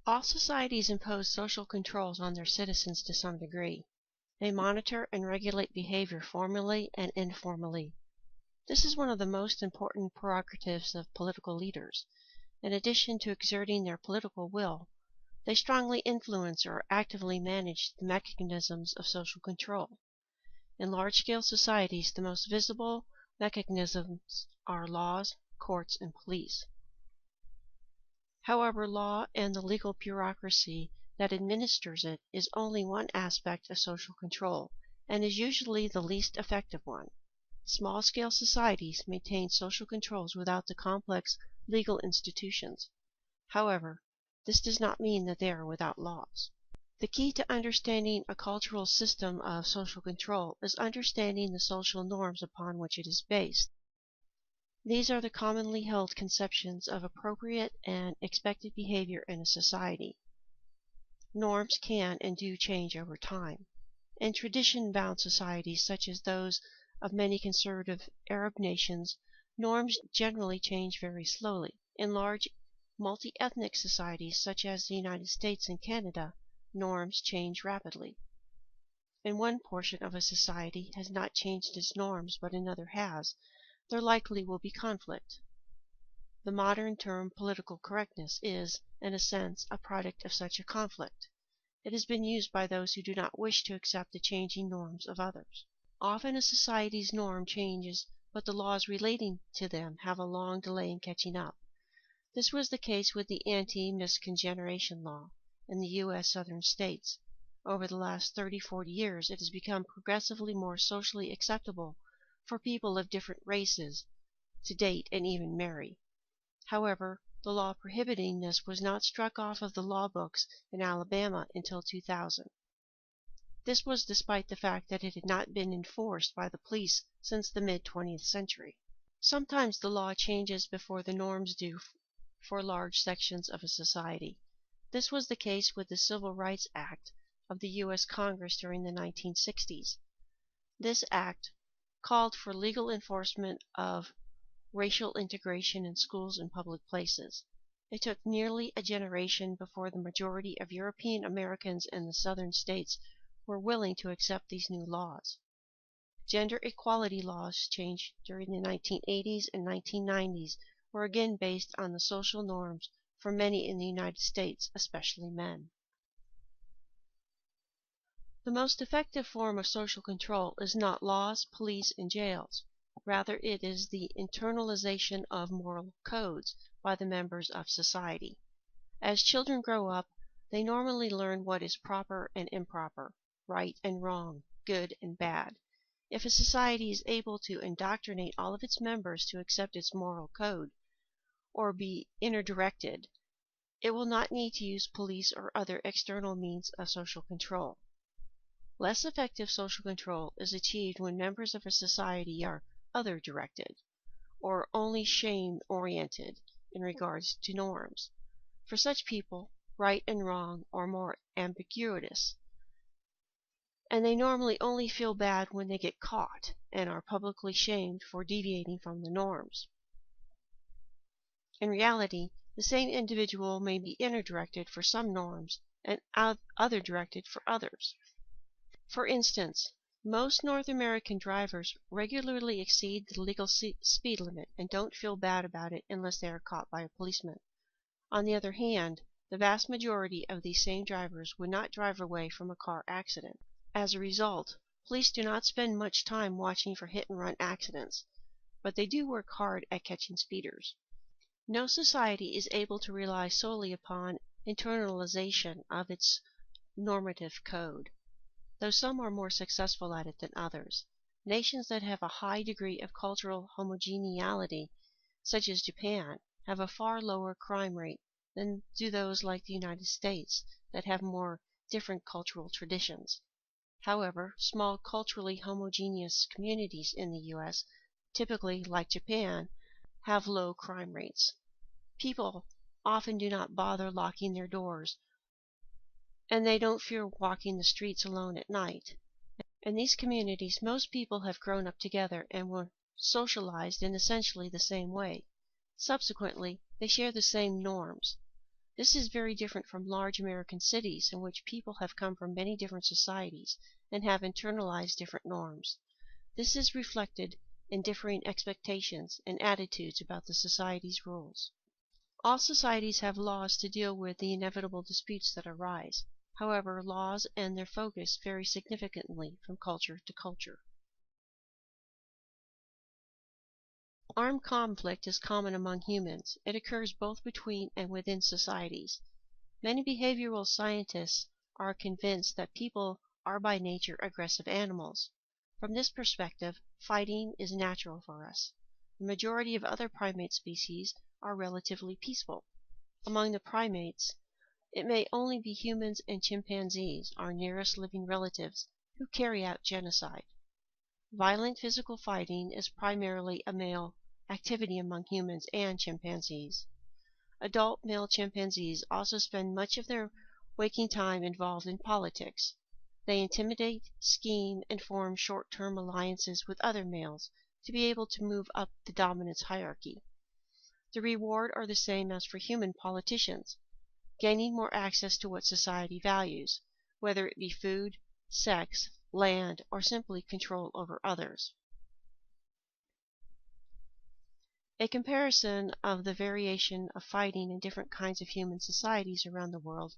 All societies impose social controls on their citizens to some degree. They monitor and regulate behavior formally and informally. This is one of the most important prerogatives of political leaders. In addition to exerting their political will, they strongly influence or actively manage the mechanisms of social control. In large-scale societies, the most visible mechanisms are laws, courts, and police. However, law and the legal bureaucracy that administers it is only one aspect of social control, and is usually the least effective one. Small-scale societies maintain social controls without the complex legal institutions. However, this does not mean that they are without laws. The key to understanding a cultural system of social control is understanding the social norms upon which it is based. These are the commonly held conceptions of appropriate and expected behavior in a society. Norms can and do change over time. In tradition-bound societies such as those of many conservative Arab nations, norms generally change very slowly. In large multi-ethnic societies such as the United States and Canada, norms change rapidly. When one portion of a society has not changed its norms but another has, there likely will be conflict. The modern term political correctness is, in a sense, a product of such a conflict. It has been used by those who do not wish to accept the changing norms of others. Often a society's norm changes, but the laws relating to them have a long delay in catching up. This was the case with the anti-miscegenation law in the U.S. southern states. Over the last 30-40 years, it has become progressively more socially acceptable for people of different races to date and even marry. However, the law prohibiting this was not struck off of the law books in Alabama until 2000. This was despite the fact that it had not been enforced by the police since the mid-20th century. Sometimes the law changes before the norms do for large sections of a society. This was the case with the Civil Rights Act of the U.S. Congress during the 1960s. This act called for legal enforcement of racial integration in schools and public places. It took nearly a generation before the majority of European Americans in the southern states were willing to accept these new laws. Gender equality laws changed during the 1980s and 1990s were again based on the social norms for many in the United States, especially men. The most effective form of social control is not laws, police, and jails. Rather, it is the internalization of moral codes by the members of society. As children grow up, they normally learn what is proper and improper, right and wrong, good and bad. If a society is able to indoctrinate all of its members to accept its moral code, or be inner-directed, it will not need to use police or other external means of social control. Less effective social control is achieved when members of a society are other-directed, or only shame-oriented in regards to norms. For such people, right and wrong are more ambiguous, and they normally only feel bad when they get caught and are publicly shamed for deviating from the norms. In reality, the same individual may be inner-directed for some norms and other-directed for others. For instance, most North American drivers regularly exceed the legal speed limit and don't feel bad about it unless they are caught by a policeman. On the other hand, the vast majority of these same drivers would not drive away from a car accident. As a result, police do not spend much time watching for hit-and-run accidents, but they do work hard at catching speeders. No society is able to rely solely upon internalization of its normative code, though some are more successful at it than others. Nations that have a high degree of cultural homogeneity, such as Japan, have a far lower crime rate than do those like the United States that have more different cultural traditions. However, small culturally homogeneous communities in the U.S., typically like Japan, have low crime rates. People often do not bother locking their doors, and they don't fear walking the streets alone at night. In these communities, most people have grown up together and were socialized in essentially the same way. Subsequently, they share the same norms. This is very different from large American cities in which people have come from many different societies and have internalized different norms. This is reflected in differing expectations and attitudes about the society's rules. All societies have laws to deal with the inevitable disputes that arise. However, laws and their focus vary significantly from culture to culture. Armed conflict is common among humans. It occurs both between and within societies. Many behavioral scientists are convinced that people are by nature aggressive animals. From this perspective, fighting is natural for us. The majority of other primate species are relatively peaceful. Among the primates, it may only be humans and chimpanzees, our nearest living relatives, who carry out genocide. Violent physical fighting is primarily a male activity among humans and chimpanzees. Adult male chimpanzees also spend much of their waking time involved in politics. They intimidate, scheme, and form short-term alliances with other males to be able to move up the dominance hierarchy. The reward are the same as for human politicians, gaining more access to what society values, whether it be food, sex, land, or simply control over others. A comparison of the variation of fighting in different kinds of human societies around the world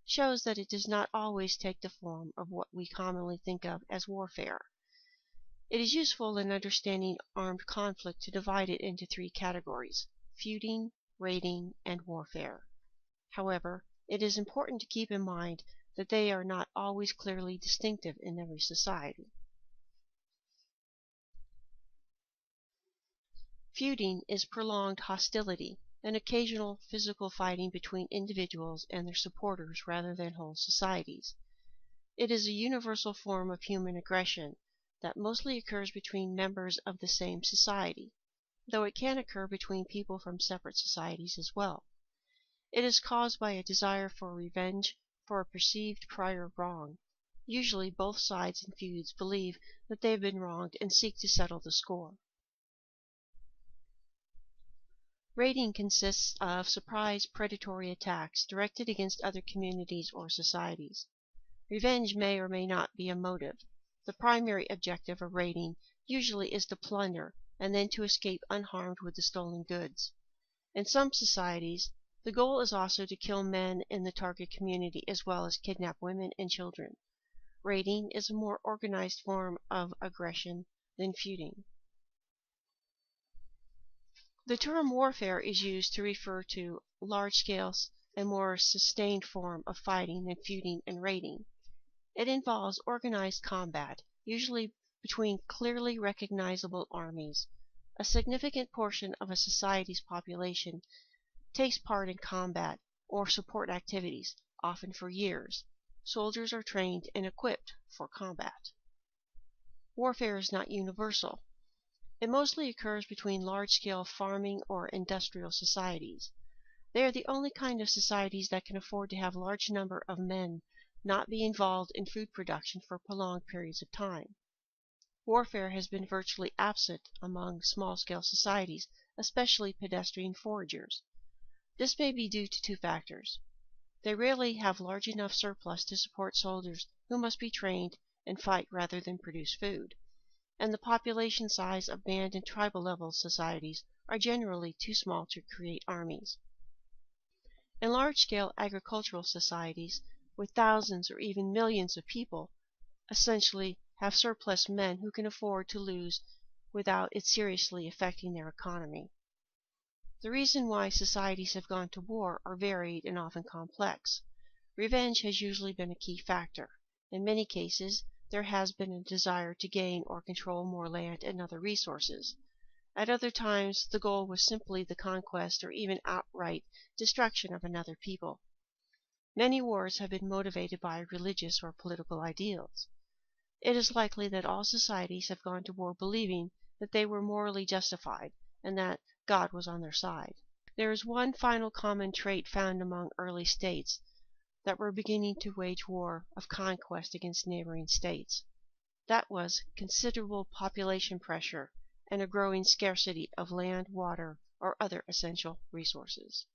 shows that it does not always take the form of what we commonly think of as warfare. It is useful in understanding armed conflict to divide it into three categories: feuding, raiding, and warfare. However, it is important to keep in mind that they are not always clearly distinctive in every society. Feuding is prolonged hostility, an occasional physical fighting between individuals and their supporters rather than whole societies. It is a universal form of human aggression that mostly occurs between members of the same society, though it can occur between people from separate societies as well. It is caused by a desire for revenge for a perceived prior wrong. Usually both sides in feuds believe that they have been wronged and seek to settle the score. Raiding consists of surprise predatory attacks directed against other communities or societies. Revenge may or may not be a motive. The primary objective of raiding usually is to plunder and then to escape unharmed with the stolen goods. In some societies, the goal is also to kill men in the target community as well as kidnap women and children. Raiding is a more organized form of aggression than feuding. The term warfare is used to refer to large-scale and more sustained form of fighting than feuding and raiding. It involves organized combat, usually between clearly recognizable armies. A significant portion of a society's population takes part in combat or support activities, often for years. Soldiers are trained and equipped for combat. Warfare is not universal. It mostly occurs between large-scale farming or industrial societies. They are the only kind of societies that can afford to have a large number of men not be involved in food production for prolonged periods of time. Warfare has been virtually absent among small-scale societies, especially pedestrian foragers. This may be due to two factors. They rarely have large enough surplus to support soldiers who must be trained and fight rather than produce food, and the population size of band and tribal level societies are generally too small to create armies. In large-scale agricultural societies, with thousands or even millions of people, essentially have surplus men who can afford to lose without it seriously affecting their economy. The reason why societies have gone to war are varied and often complex. Revenge has usually been a key factor. In many cases, there has been a desire to gain or control more land and other resources. At other times, the goal was simply the conquest or even outright destruction of another people. Many wars have been motivated by religious or political ideals. It is likely that all societies have gone to war believing that they were morally justified and that God was on their side. There is one final common trait found among early states that were beginning to wage war of conquest against neighboring states. That was considerable population pressure and a growing scarcity of land, water, or other essential resources.